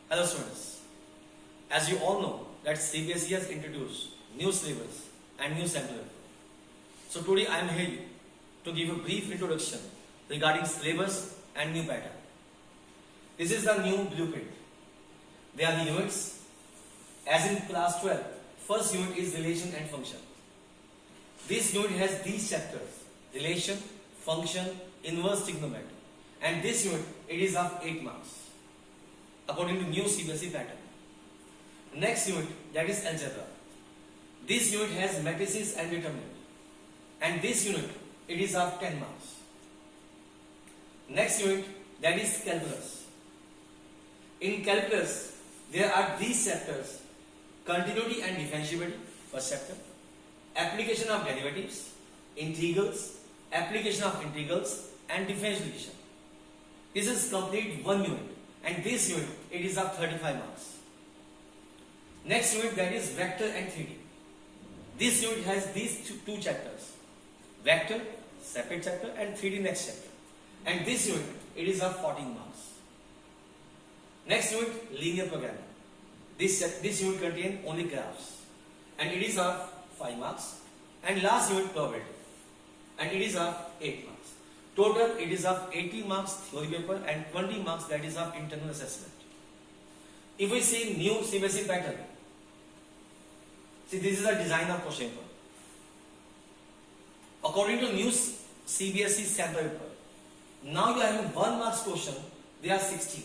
Hello students, as you all know that CBSE has introduced new syllabus and new sample paper. So today I am here to give a brief introduction regarding syllabus and new pattern. This is the new blueprint. They are the units. As in class 12, first unit is relation and function. This unit has these chapters: relation, function, inverse trigonometry. And this unit, it is of 8 marks according to new CBSE pattern. Next unit, that is algebra. This unit has matrices and determinant. And this unit, it is of 10 marks. Next unit, that is calculus. In calculus, there are these chapters: continuity and differentiability, first chapter; application of derivatives, integrals, application of integrals, and differentiation. This is complete one unit, and this unit, it is of 35 marks. Next unit, that is vector and 3D. This unit has these two chapters: vector, separate chapter, and 3D next chapter. And this unit, it is of 14 marks. Next unit, linear programming. This unit contains only graphs, and it is of 5 marks. And last unit, probability, and it is of 8 marks. Total, it is of 18 marks theory paper and 20 marks that is of internal assessment. If we see new CBSE pattern, see, this is a design of question paper. According to new CBSE sample paper, now you are having 1 marks question, they are 16.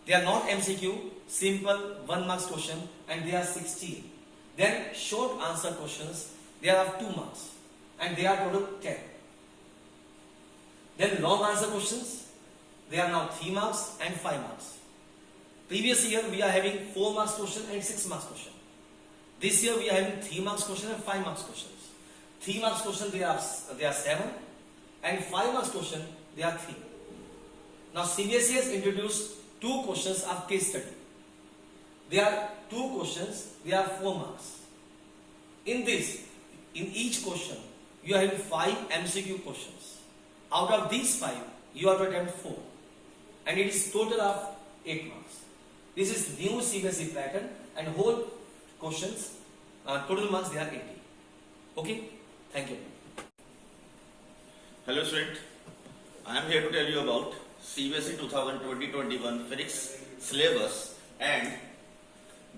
They are not MCQ, simple 1 marks question, and they are 16. Then short answer questions, they are of 2 marks, and they are total 10. Then long answer questions, they are now 3 marks and 5 marks. Previous year we are having 4 marks question and 6 marks question. This year we are having 3 marks question and 5 marks questions. 3 marks question, they are 7, and 5 marks question, they are 3. Now CBSE has introduced 2 questions of case study. There are 2 questions, they are 4 marks. In each question, you are having 5 MCQ questions. Out of these 5, you have to attempt 4. And it is total of 8 marks. This is new CBSE pattern, and whole questions, total marks, they are 80. Okay? Thank you. Hello student, I am here to tell you about CBSE 2020-21 physics syllabus and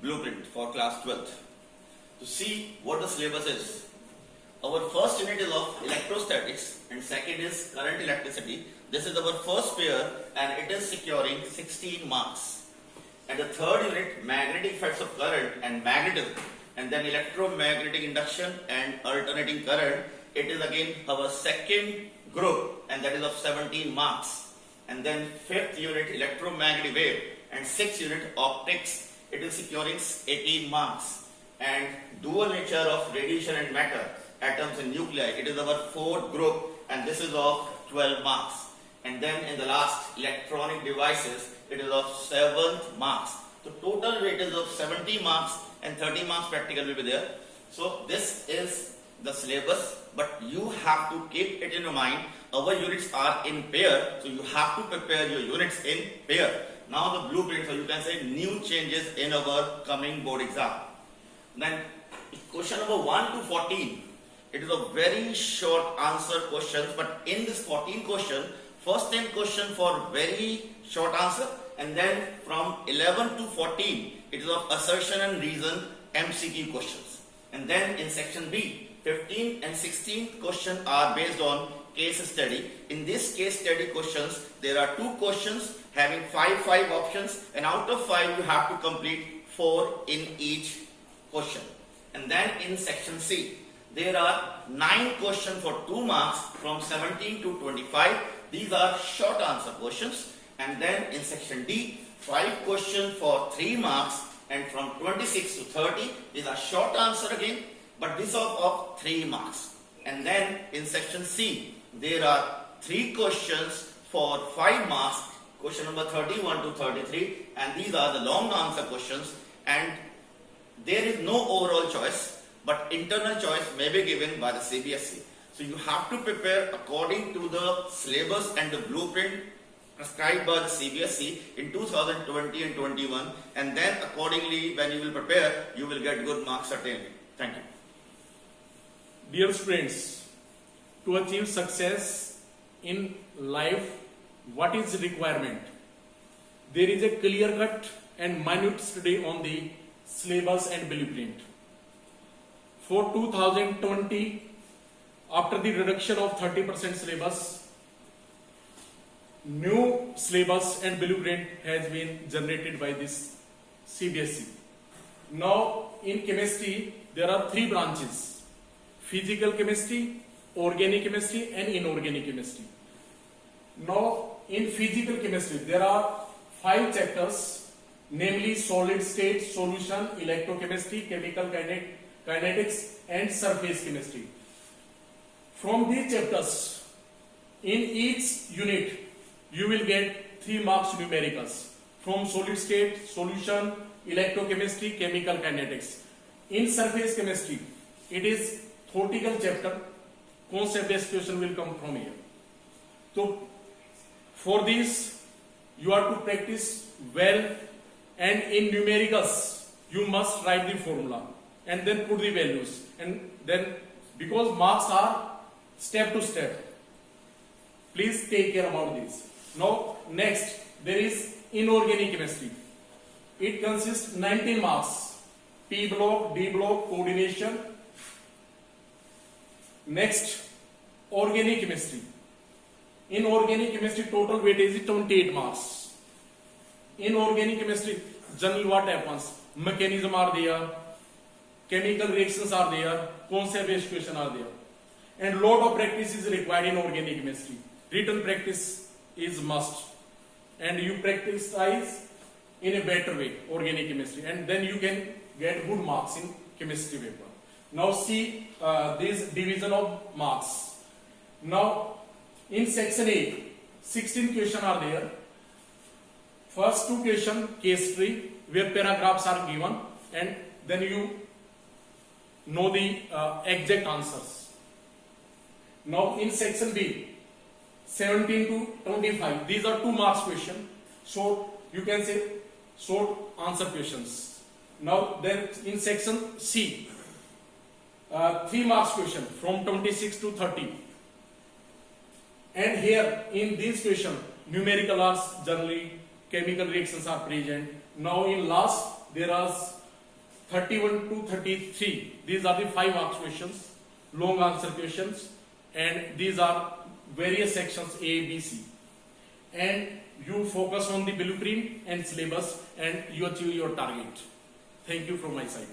blueprint for class 12th. To see what the syllabus is, our first unit is of electrostatics and second is current electricity. This is our first pair and it is securing 16 marks. And the third unit, magnetic effects of current and magnetism, and then electromagnetic induction and alternating current. It is again our second group and that is of 17 marks. And then fifth unit, electromagnetic wave, and sixth unit, optics. It is securing 18 marks. And dual nature of radiation and matter, atoms and nuclei, it is our fourth group and this is of 12 marks. And then in the last, electronic devices, it is of 7th marks. So total rate is of 70 marks and 30 marks practical will be there. So this is the syllabus, but you have to keep it in your mind. Our units are in pair, so you have to prepare your units in pair. Now the blueprint, so you can say new changes in our coming board exam. Then question number 1 to 14, it is a very short answer questions, but in this 14 question, first 10 question for very short answer, and then from 11 to 14, it is of assertion and reason MCQ questions. And then in section B, 15 and 16 questions are based on case study. In this case study questions, there are 2 questions having 5 options, and out of 5 you have to complete 4 in each question. And then in section C, there are 9 questions for 2 marks from 17 to 25. These are short answer questions. And then in section D, 5 questions for 3 marks, and from 26 to 30, these are short answer again, but this of 3 marks. And then in section C, there are 3 questions for 5 marks, question number 31 to 33, and these are the long answer questions, and there is no overall choice, but internal choice may be given by the CBSE. So you have to prepare according to the syllabus and the blueprint prescribed by the CBSE in 2020 and 21, and then accordingly when you will prepare, you will get good marks certainly. Thank you. Dear students, to achieve success in life, what is the requirement? There is a clear-cut and minute study on the syllabus and blueprint. For 2020, after the reduction of 30% syllabus, new syllabus and blueprint has been generated by this CBSE. Now in chemistry, there are three branches: physical chemistry, organic chemistry and inorganic chemistry. Now in physical chemistry, there are 5 chapters, namely solid state, solution, electrochemistry, chemical kinetics and surface chemistry. From these chapters, in each unit, you will get 3 marks numericals from solid state, solution, electrochemistry, chemical kinetics. In surface chemistry, it is theoretical chapter. Concept-based question will come from here. So, for this, you have to practice well, and in numericals, you must write the formula and then put the values, and then because marks are step to step, please take care about this. Now next, there is inorganic chemistry. It consists 19 marks: P block, D block, coordination. Next, organic chemistry. In organic chemistry, total weightage is 28 marks. In organic chemistry, generally what happens? Mechanism are there, chemical reactions are there, concept-based question are there, and lot of practice is required in organic chemistry. Written practice is must, and you practice in a better way organic chemistry, and then you can get good marks in chemistry paper. Now see this division of marks. Now in section A, 16 questions are there. First 2 questions case tree, where paragraphs are given, and then you know the exact answers. Now in section B, 17 to 25, these are 2 marks question. So you can say short answer questions. Now then in section C, 3 marks question from 26 to 30. And here in this question, numerical are generally, chemical reactions are present. Now in last, there are 31 to 33. These are the 5 marks questions, long answer questions, and these are various sections A, B, C. And you focus on the blueprint and syllabus, and you achieve your target. Thank you from my side.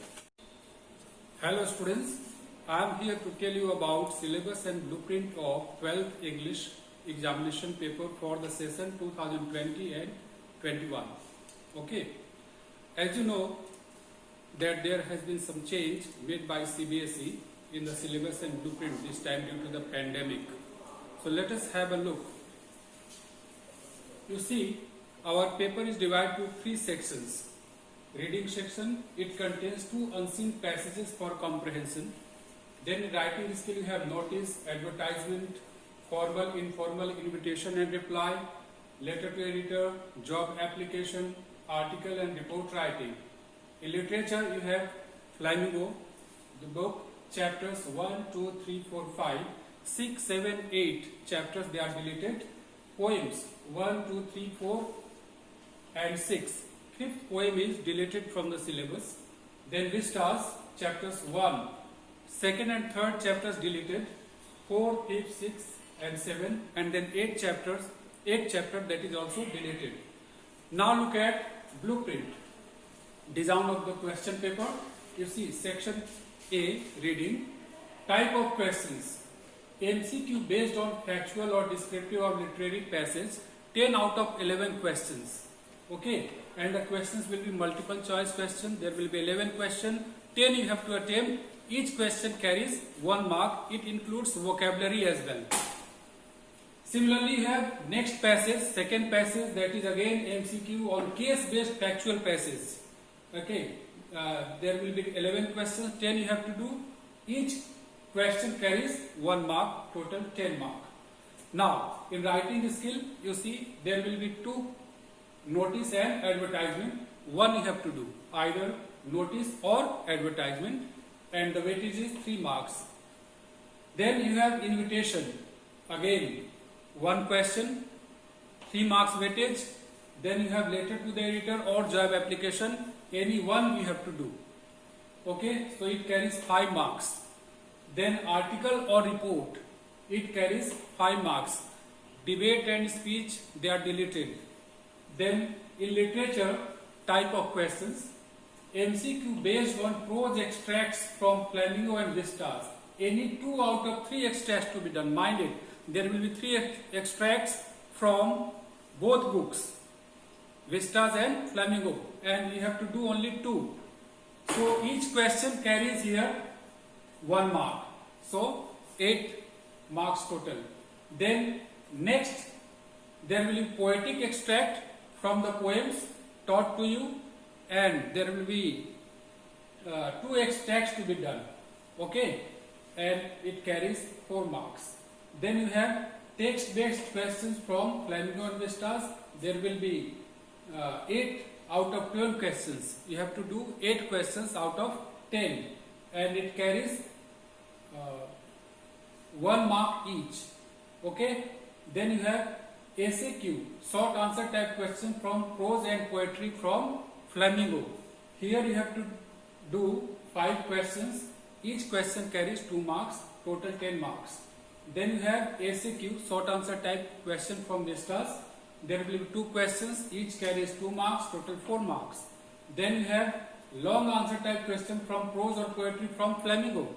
Hello students, I am here to tell you about syllabus and blueprint of 12th English examination paper for the session 2020 and 21. Okay, as you know that there has been some change made by CBSE in the syllabus and blueprint this time due to the pandemic. So let us have a look. You see, our paper is divided to 3 sections. Reading section, it contains 2 unseen passages for comprehension. Then writing skill, you have notice, advertisement, formal, informal, invitation and reply, letter to editor, job application, article and report writing. In literature, you have Flamingo, the book, chapters 1, 2, 3, 4, 5, 6, 7, 8 chapters, they are deleted. Poems 1, 2, 3, 4 and 6. 5th poem is deleted from the syllabus. Then Vistas, chapters 1, 2nd and 3rd chapters deleted, 4, 5, 6 and 7, and then 8 chapter that is also deleted. Now look at blueprint. Design of the question paper. You see section A, reading. Type of questions. MCQ based on factual or descriptive or literary passage. 10 out of 11 questions. Okay, and the questions will be multiple choice question. There will be 11 questions. 10 you have to attempt. Each question carries 1 mark. It includes vocabulary as well. Similarly, you have next passage, second passage, that is again MCQ on case-based factual passage. Okay, there will be 11 questions, 10 you have to do. Each question carries 1 mark, total 10 mark. Now, in writing skill, you see there will be two notice and advertisement. One you have to do, either notice or advertisement, and the weightage is 3 marks. Then you have invitation. Again, one question, 3 marks weightage. Then you have letter to the editor or job application. Any one you have to do. Okay, so it carries 5 marks. Then article or report, it carries 5 marks. Debate and speech, they are deleted. Then in literature, type of questions. MCQ based on prose extracts from Flamingo and Vistas. Any 2 out of 3 extracts to be done. Mind it, there will be 3 extracts from both books, Vistas and Flamingo, and we have to do only 2. So each question carries here 1 mark. So 8 marks total. Then next, there will be poetic extract from the poems taught to you, and there will be 2 extracts to be done. Okay, and it carries 4 marks. Then you have text-based questions from Flamingo and Vistas. There will be 8 out of 12 questions. You have to do 8 questions out of 10, and it carries 1 mark each. Okay. Then you have SAQ, short answer type question from prose and poetry from Flamingo. Here you have to do 5 questions. Each question carries 2 marks, total 10 marks. Then you have ACQ, short answer type question from Vistas. There will be 2 questions, each carries 2 marks, total 4 marks. Then you have long answer type question from prose or poetry from Flamingo.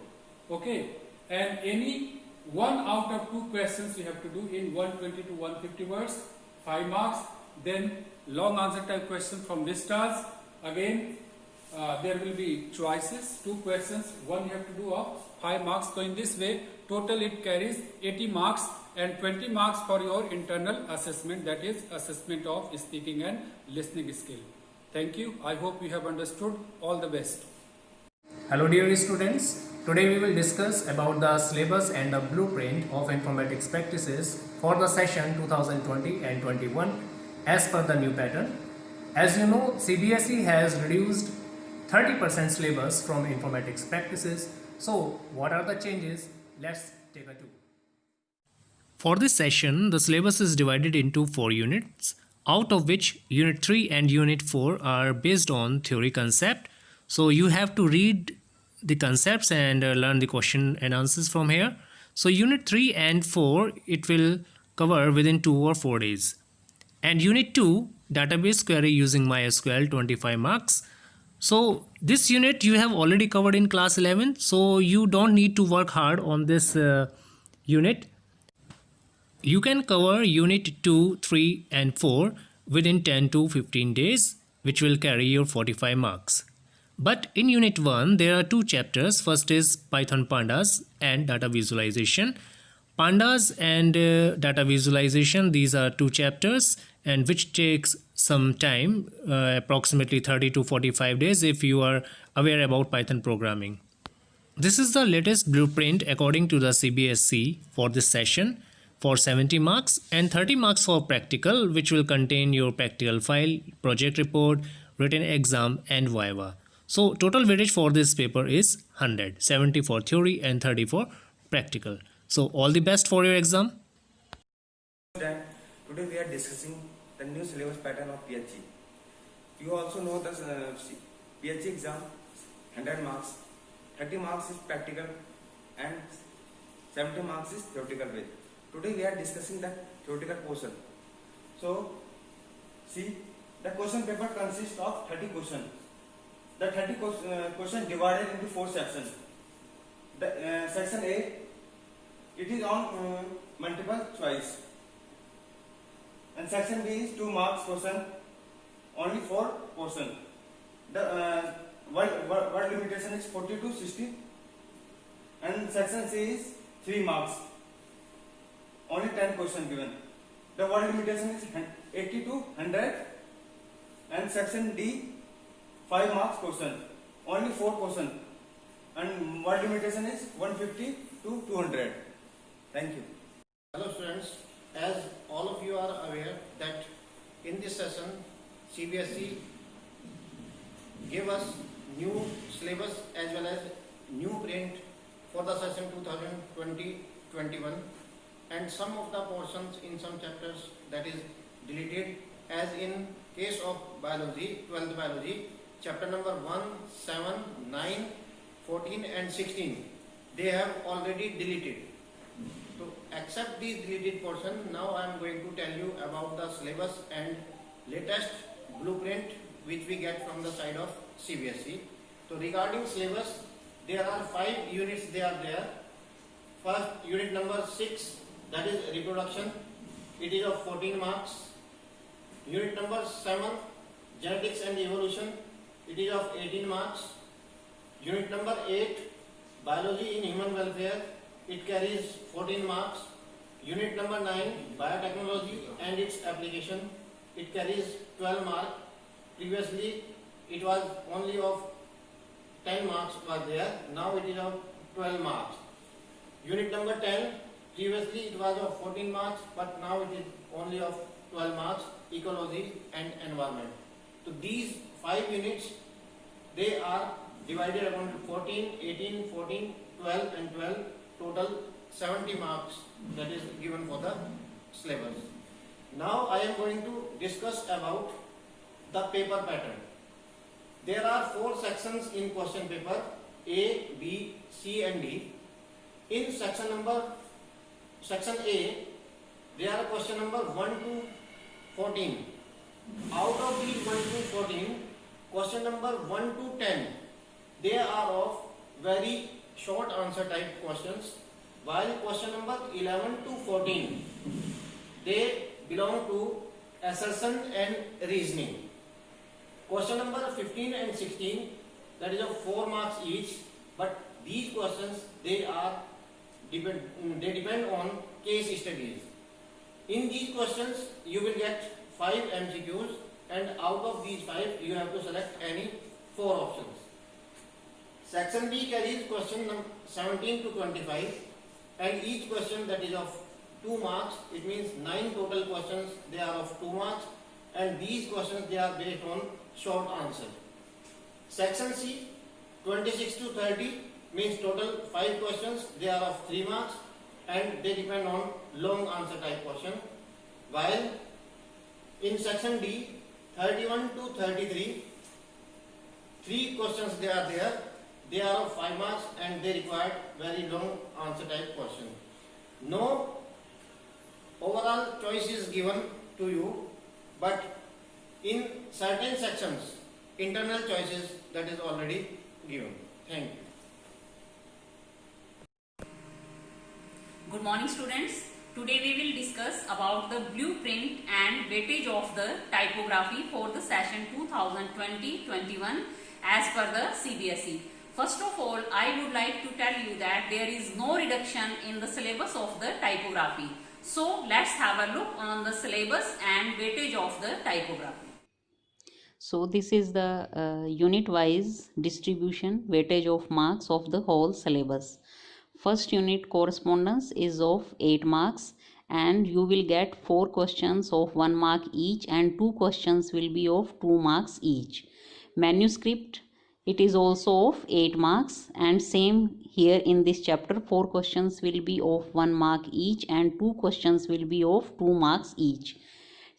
Okay, and any 1 out of 2 questions you have to do in 120 to 150 words, 5 marks. Then long answer type question from Vistas. Again, there will be choices, 2 questions, 1 you have to do of 5 marks. So in this way, total it carries 80 marks and 20 marks for your internal assessment, that is assessment of speaking and listening skill. Thank you. I hope you have understood. All the best. Hello dear students, today we will discuss about the syllabus and the blueprint of informatics practices for the session 2020 and 21 as per the new pattern. As you know, CBSE has reduced 30% syllabus from informatics practices. So what are the changes? Let's take a look. For this session, the syllabus is divided into 4 units, out of which Unit 3 and Unit 4 are based on theory concept. So you have to read the concepts and learn the question and answers from here. So Unit 3 and 4, it will cover within 2 or 4 days. And Unit 2, database query using MySQL, 25 marks. So this unit you have already covered in class 11, so you don't need to work hard on this unit. You can cover Unit 2, 3 and 4 within 10 to 15 days, which will carry your 45 marks. But in Unit 1, there are 2 chapters. First is Python Pandas and data visualization. Pandas and data visualization, these are 2 chapters and which takes some time, approximately 30 to 45 days if you are aware about Python programming. This is the latest blueprint according to the CBSE for this session for 70 marks and 30 marks for practical, which will contain your practical file, project report, written exam and viva. So total weightage for this paper is 100, 70 for theory and 30 for practical. So all the best for your exam. Today we are discussing the new syllabus pattern of PHE. You also know the PHE exam, 100 marks, 30 marks is practical and 70 marks is theoretical way. Today we are discussing the theoretical portion. So see, the question paper consists of 30 questions. The 30 questions divided into 4 sections. The section A, it is on multiple choice. And section B is 2 marks question, only 4 portion. The word limitation is 40 to 60. And section C is 3 marks, only 10 question given. The word limitation is 80 to 100. And section D, 5 marks question, only 4 question. And word limitation is 150 to 200. Thank you. Hello students, as all of you are aware that in this session CBSE gave us new syllabus as well as new print for the session 2020-21 and some of the portions in some chapters that is deleted, as in case of biology, 12th biology, chapter number 1, 7, 9, 14 and 16 they have already deleted. To accept these deleted portion, now I am going to tell you about the syllabus and latest blueprint which we get from the side of CBSE. So regarding syllabus, there are 5 units they are there. First unit number 6, that is reproduction, it is of 14 marks. Unit number 7, genetics and evolution, it is of 18 marks. Unit number 8, biology in human welfare, it carries 14 marks. Unit number 9, biotechnology and its application, it carries 12 marks. Previously it was only of 10 marks was there, now it is of 12 marks. Unit number 10, previously it was of 14 marks, but now it is only of 12 marks, ecology and environment. So these 5 units, they are divided around 14, 18, 14, 12 and 12, total 70 marks that is given for the syllabus. Now I am going to discuss about the paper pattern. There are 4 sections in question paper, A, B, C and D. In section A, there are question number 1 to 14. Out of these 1 to 14, question number 1 to 10, they are of very short answer type questions, while question number 11 to 14, they belong to assertion and reasoning. Question number 15 and 16, that is of 4 marks each, but these questions they depend on case studies. In these questions you will get 5 MCQs, and out of these 5 you have to select any 4 options. Section B carries question number 17 to 25, and each question that is of 2 marks, it means 9 total questions, they are of 2 marks, and these questions they are based on short answer. Section C, 26 to 30, means total 5 questions, they are of 3 marks and they depend on long answer type question. While in section D, 31 to 33, 3 questions they are there, they are of 5 marks and they require very long answer type question. No overall choice is given to you, but in certain sections, internal choices that is already given. Thank you. Good morning students. Today we will discuss about the blueprint and weightage of the typography for the session 2020-21 as per the CBSE. First of all, I would like to tell you that there is no reduction in the syllabus of the typography. So let's have a look on the syllabus and weightage of the typography. So this is the unit-wise distribution weightage of marks of the whole syllabus. First unit correspondence is of 8 marks and you will get 4 questions of 1 mark each and 2 questions will be of 2 marks each. Manuscript, it is also of 8 marks and same here in this chapter 4 questions will be of 1 mark each and 2 questions will be of 2 marks each.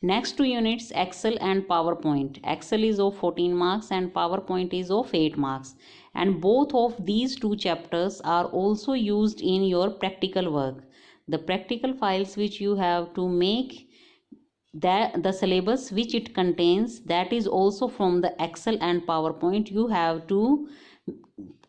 Next 2 units, Excel and PowerPoint. Excel is of 14 marks and PowerPoint is of 8 marks. And both of these 2 chapters are also used in your practical work. The practical files which you have to make, that the syllabus which it contains, that is also from the Excel and PowerPoint. You have to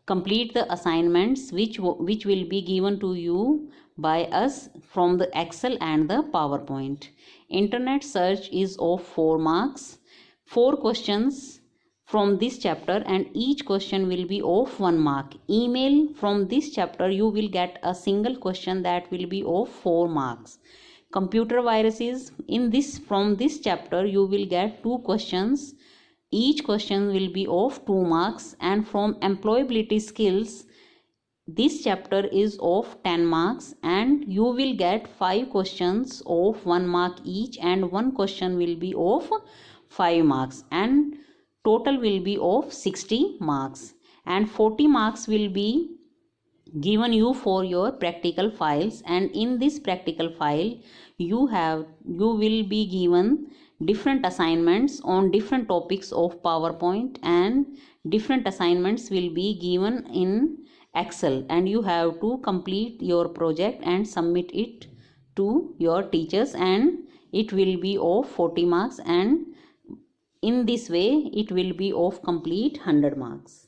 complete the assignments which will be given to you by us from the Excel and the PowerPoint. Internet search is of 4 marks. 4 questions from this chapter and each question will be of 1 mark. Email, from this chapter you will get a single question that will be of 4 marks. Computer viruses, from this chapter you will get 2 questions. Each question will be of 2 marks, and from employability skills this chapter is of 10 marks and you will get 5 questions of 1 mark each and 1 question will be of 5 marks and total will be of 60 marks and 40 marks will be given you for your practical files, and in this practical file you will be given different assignments on different topics of PowerPoint, and different assignments will be given in Excel, and you have to complete your project and submit it to your teachers, and it will be of 40 marks, and in this way it will be of complete 100 marks.